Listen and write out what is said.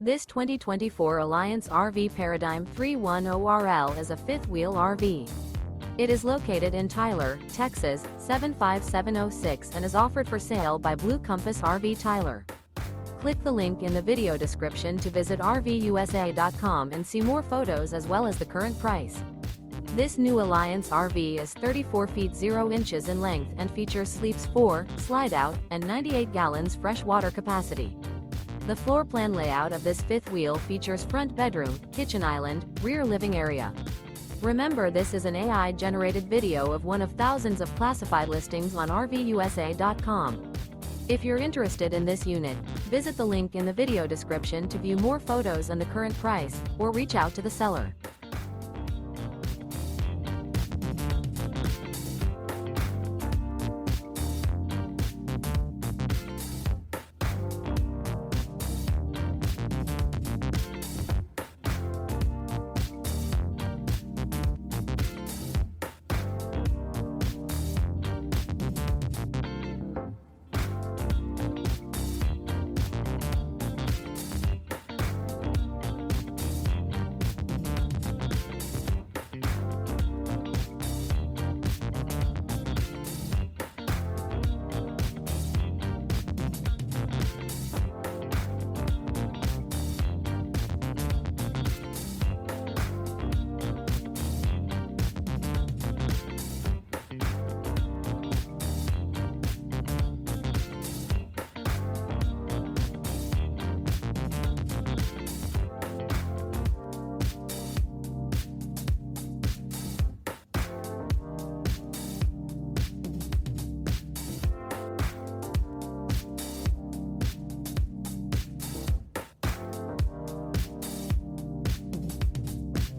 This 2024 Alliance RV Paradigm 310RL is a fifth-wheel RV. It is located in Tyler, Texas, 75706 and is offered for sale by Blue Compass RV Tyler. Click the link in the video description to visit RVUSA.com and see more photos as well as the current price. This new Alliance RV is 34 feet 0 inches in length and features sleeps 4, slide-out, and 98 gallons fresh water capacity. The floor plan layout of this fifth wheel features front bedroom, kitchen island, rear living area. Remember, this is an AI-generated video of one of thousands of classified listings on RVUSA.com. If you're interested in this unit, visit the link in the video description to view more photos and the current price, or reach out to the seller.